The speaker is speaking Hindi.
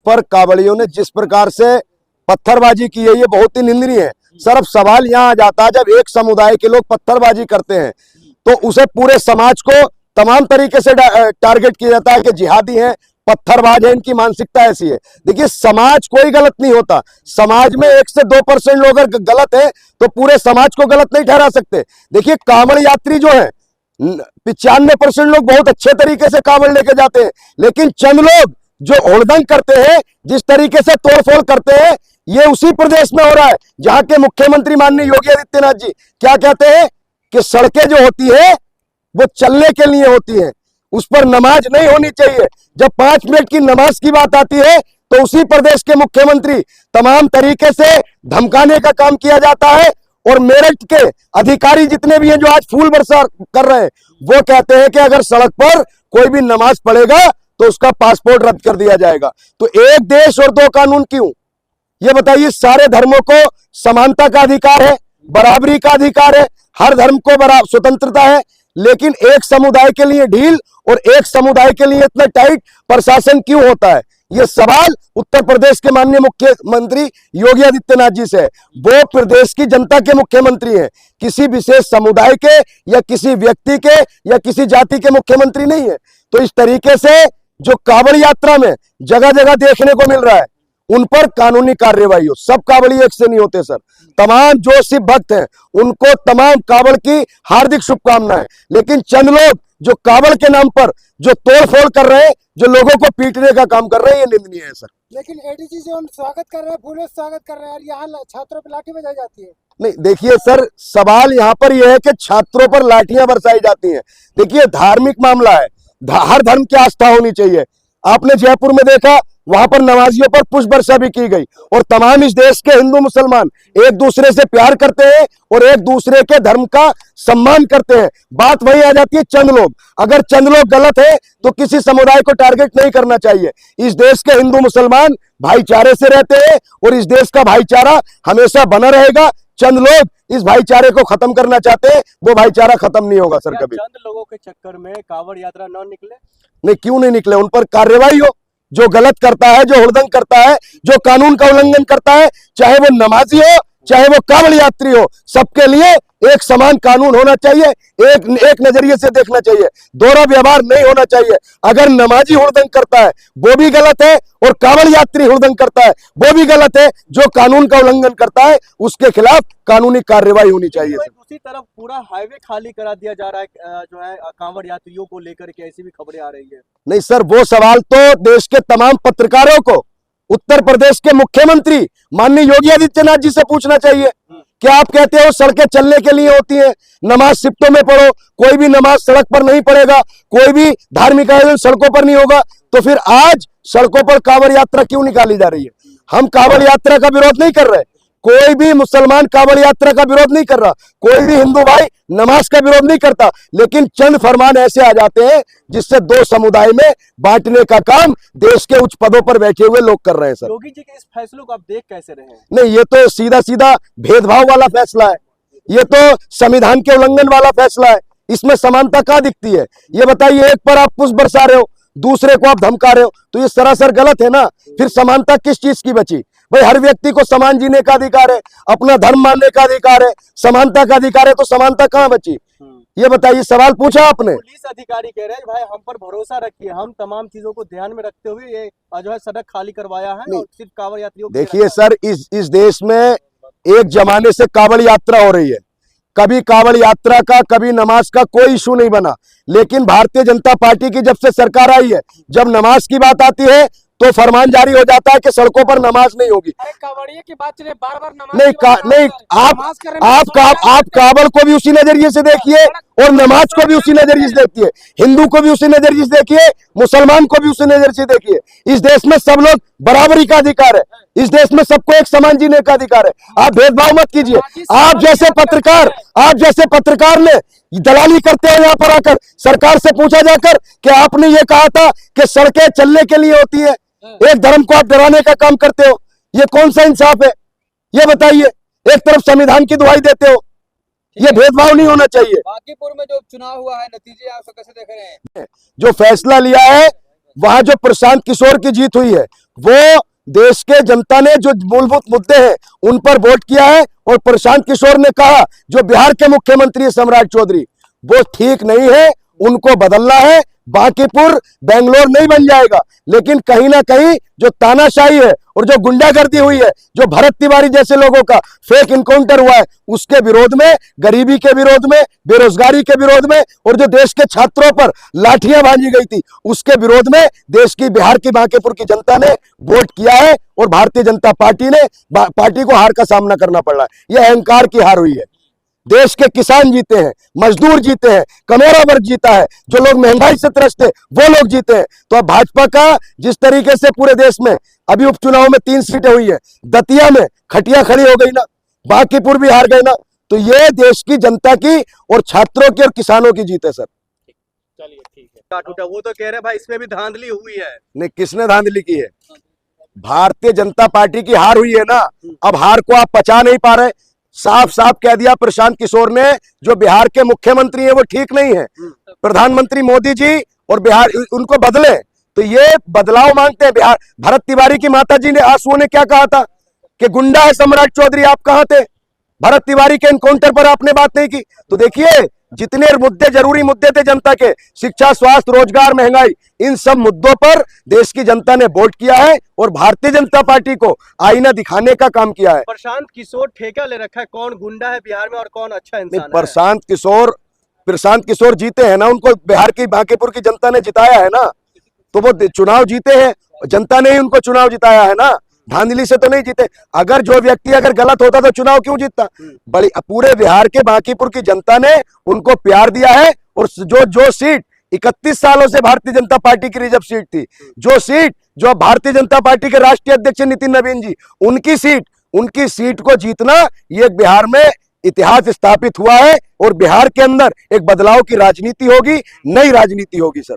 पर कांवड़ियों ने जिस प्रकार से पत्थरबाजी की है ये बहुत ही निंदनीय है। सर अब सवाल यहाँ आ जाता है, जब एक समुदाय के लोग पत्थरबाजी करते हैं तो उसे पूरे समाज को तमाम तरीके से टारगेट किया जाता है कि जिहादी हैं, पत्थरबाज है, इनकी मानसिकता ऐसी है। देखिए समाज कोई गलत नहीं होता, समाज में 1 से 2% लोग अगर गलत है तो पूरे समाज को गलत नहीं ठहरा सकते। देखिए कांवड़ यात्री जो है 95% लोग बहुत अच्छे तरीके से कांवड़ लेके जाते हैं, लेकिन चंद लोग जो हुड़दंग करते हैं, जिस तरीके से तोड़फोड़ करते हैं, ये उसी प्रदेश में हो रहा है जहां के मुख्यमंत्री माननीय योगी आदित्यनाथ जी क्या कहते हैं कि सड़कें जो होती है वो चलने के लिए होती है, उस पर नमाज नहीं होनी चाहिए। जब 5 मिनट की नमाज की बात आती है तो उसी प्रदेश के मुख्यमंत्री तमाम तरीके से धमकाने का काम किया जाता है। और मेरठ के अधिकारी जितने भी हैं जो आज फूल बरसा कर रहे हैं, वो कहते हैं कि अगर सड़क पर कोई भी नमाज पढ़ेगा तो उसका पासपोर्ट रद्द कर दिया जाएगा। तो एक देश और 2 कानून क्यों? ये बताइए। सारे धर्मों को समानता का अधिकार है, बराबरी का अधिकार है, हर धर्म को बराबर स्वतंत्रता है, लेकिन एक समुदाय के लिए ढील और एक समुदाय के लिए इतना टाइट प्रशासन क्यों होता है? ये सवाल उत्तर प्रदेश के माननीय मुख्यमंत्री योगी आदित्यनाथ जी से। वो प्रदेश की जनता के मुख्यमंत्री हैं, किसी विशेष समुदाय के या किसी व्यक्ति के या किसी जाति के मुख्यमंत्री नहीं है। तो इस तरीके से जो कांवड़ यात्रा में जगह जगह देखने को मिल रहा है, उन पर कानूनी कार्रवाई हो। सब कांवड़ी एक से नहीं होते सर, तमाम जो शिव भक्त हैं उनको तमाम कांवड़ की हार्दिक शुभकामनाएं, लेकिन चंद लोग जो कांवड़ के नाम पर जो तोड़फोड़ कर रहे हैं, जो लोगों को पीटने का काम कर रहे हैं, ये निंदनीय है सर। लेकिन एडीजी जो स्वागत कर रहे हैं, फूलों से स्वागत कर रहे हैं, यहाँ छात्रों पर लाठी बजाई जाती है। नहीं देखिए सर, सवाल यहाँ पर यह है कि छात्रों पर लाठियां बरसाई जाती हैं। देखिए धार्मिक मामला है, हर धर्म की आस्था होनी चाहिए। आपने जयपुर में देखा, वहां पर नमाजियों पर पुष्प वर्षा भी की गई। और तमाम इस देश के हिंदू मुसलमान एक दूसरे से प्यार करते हैं और एक दूसरे के धर्म का सम्मान करते हैं। बात वही आ जाती है चंद लोग, अगर चंद लोग गलत है तो किसी समुदाय को टारगेट नहीं करना चाहिए। इस देश के हिंदू मुसलमान भाईचारे से रहते हैं और इस देश का भाईचारा हमेशा बना रहेगा। चंद लोग इस भाईचारे को खत्म करना चाहते हैं, वो भाईचारा खत्म नहीं होगा सर कभी। चंद लोगों के चक्कर में कांवड़ यात्रा न निकले? नहीं, क्यों नहीं निकले? उन पर कार्रवाई हो। जो गलत करता है, जो हुड़दंग करता है, जो कानून का उल्लंघन करता है, चाहे वो नमाजी हो चाहे वो कांवड़ यात्री हो, सबके लिए एक समान कानून होना चाहिए, एक नजरिए से देखना चाहिए, दोहरा व्यवहार नहीं होना चाहिए। अगर नमाजी हुड़दंग करता है वो भी गलत है और कांवड़ यात्री हुड़दंग करता है वो भी गलत है। जो कानून का उल्लंघन करता है उसके खिलाफ कानूनी कार्रवाई होनी चाहिए। दूसरी तरफ पूरा हाईवे खाली करा दिया जा रहा है जो है कांवड़ यात्रियों को लेकर के, ऐसी भी खबरें आ रही है। नहीं सर, वो सवाल तो देश के तमाम पत्रकारों को उत्तर प्रदेश के मुख्यमंत्री माननीय योगी आदित्यनाथ जी से पूछना चाहिए। क्या आप कहते हो सड़कें चलने के लिए होती हैं, नमाज सिफ्तों में पढ़ो, कोई भी नमाज सड़क पर नहीं पड़ेगा, कोई भी धार्मिक आयोजन सड़कों पर नहीं होगा, तो फिर आज सड़कों पर कांवड़ यात्रा क्यों निकाली जा रही है? हम कांवड़ यात्रा का विरोध नहीं कर रहे, कोई भी मुसलमान कांवड़ यात्रा का विरोध नहीं कर रहा, कोई भी हिंदू भाई नमाज का विरोध नहीं करता, लेकिन चंद फरमान ऐसे आ जाते हैं जिससे 2 समुदाय में बांटने का काम देश के उच्च पदों पर बैठे हुए लोग कर रहे हैं सर। योगी जी के इस फैसलों को आप देख कैसे रहे हैं? नहीं, ये तो सीधा सीधा भेदभाव वाला फैसला है, ये तो संविधान के उल्लंघन वाला फैसला है। इसमें समानता कहाँ दिखती है? ये बताइए, एक पर आप पुष्प बरसा रहे हो, दूसरे को आप धमका रहे हो, तो ये सरासर गलत है ना। फिर समानता किस चीज की बची? भाई हर व्यक्ति को समान जीने का अधिकार है, अपना धर्म मानने का अधिकार है, समानता का अधिकार है, तो समानता कहाँ बची? ये बताइए, सवाल पूछा आपने। पुलिस अधिकारी कह रहे हैं भाई हम पर भरोसा रखिए, हम तमाम चीजों को ध्यान में रखते हुए ये जो है सड़क खाली करवाया है और सिर्फ कांवड़ यात्रियों। देखिए सर, इस देश में एक जमाने से कांवड़ यात्रा हो रही है, कभी कांवड़ यात्रा का कभी नमाज का कोई इशू नहीं बना, लेकिन भारतीय जनता पार्टी की जब से सरकार आई है, जब नमाज की बात आती है तो फरमान जारी हो जाता है कि सड़कों पर नमाज नहीं होगी। कांवड़िये की बात चले, बार-बार नहीं, आप कांवड़ को भी उसी नजरिए से देखिए और नमाज को भी उसी नजरिए से देखिए, हिंदू को भी उसी नजरिए से देखिए, मुसलमान को भी उसी नजरिए से देखिए। इस देश में सब लोग बराबरी का अधिकार है, इस देश में सबको एक समान जीने का अधिकार है। आप भेदभाव मत कीजिए। आप जैसे पत्रकार ने दलाली करते हैं यहाँ पर आकर, सरकार से पूछा जाकर कि आपने ये कहा था कि सड़कें चलने के लिए होती है, एक धर्म को आप डराने का काम करते हो, ये कौन सा इंसाफ है? ये बताइए। एक तरफ संविधान की दुहाई देते हो, ये भेदभाव नहीं होना चाहिए। बांकीपुर में जो चुनाव हुआ है, नतीजे आप कैसे देख रहे हैं? जो फैसला लिया है, वहां जो प्रशांत किशोर की जीत हुई है, वो देश के जनता ने जो मूलभूत मुद्दे हैं उन पर वोट किया है। और प्रशांत किशोर ने कहा जो बिहार के मुख्यमंत्री है सम्राट चौधरी, वो ठीक नहीं है, उनको बदलना है। बांकीपुर बेंगलोर नहीं बन जाएगा, लेकिन कहीं ना कहीं जो तानाशाही है और जो गुंडागर्दी हुई है, जो भरत तिवारी जैसे लोगों का फेक इनकाउंटर हुआ है, उसके विरोध में, गरीबी के विरोध में, बेरोजगारी के विरोध में, और जो देश के छात्रों पर लाठियां भांजी गई थी उसके विरोध में देश की, बिहार की, बांकीपुर की जनता ने वोट किया है। और भारतीय जनता पार्टी को हार का सामना करना पड़ रहा है। यह अहंकार की हार हुई है। देश के किसान जीते हैं, मजदूर जीते हैं, कमोरा वर्ग जीता है, जो लोग महंगाई से त्रस्त है वो लोग जीते हैं। तो अब भाजपा का जिस तरीके से पूरे देश में अभी उपचुनाव में 3 सीटें हुई है, दतिया में खटिया खड़ी हो गई ना, बांकीपुर भी हार गए ना, तो ये देश की जनता की और छात्रों की और किसानों की जीत है सर। चलिए ठीक है। टूटा वो तो कह रहे भाई इसमें भी धांधली हुई है। नहीं, किसने धांधली की है? भारतीय जनता पार्टी की हार हुई है ना। अब हार को आप पचा नहीं पा रहे। साफ साफ कह दिया प्रशांत किशोर ने, जो बिहार के मुख्यमंत्री हैं वो ठीक नहीं है। प्रधानमंत्री मोदी जी और बिहार उनको बदले, तो ये बदलाव मांगते हैं। बिहार भरत तिवारी की माता जी ने, आंसुओं ने क्या कहा था कि गुंडा है सम्राट चौधरी, आप कहां थे? भरत तिवारी के एनकाउंटर पर आपने बात नहीं की। तो देखिए, जितने मुद्दे, जरूरी मुद्दे थे जनता के, शिक्षा, स्वास्थ्य, रोजगार, महंगाई, इन सब मुद्दों पर देश की जनता ने वोट किया है और भारतीय जनता पार्टी को आईना दिखाने का काम किया है। प्रशांत किशोर ठेका ले रखा है कौन गुंडा है बिहार में और कौन अच्छा इंसान है। प्रशांत किशोर जीते हैं ना, उनको बिहार की, बांकीपुर की जनता ने जिताया है ना, तो वो चुनाव जीते हैं, जनता ने ही उनको चुनाव जिताया है ना, धांधली से तो नहीं जीते। अगर जो व्यक्ति अगर गलत होता तो चुनाव क्यों जीतता? बड़ी पूरे बिहार के, बांकीपुर की जनता ने उनको प्यार दिया है। और जो सीट 31 सालों से भारतीय जनता पार्टी की रिजर्व सीट थी, जो भारतीय जनता पार्टी के राष्ट्रीय अध्यक्ष नितिन नवीन जी, उनकी सीट को जीतना, ये बिहार में इतिहास स्थापित हुआ है। और बिहार के अंदर एक बदलाव की राजनीति होगी, नई राजनीति होगी सर।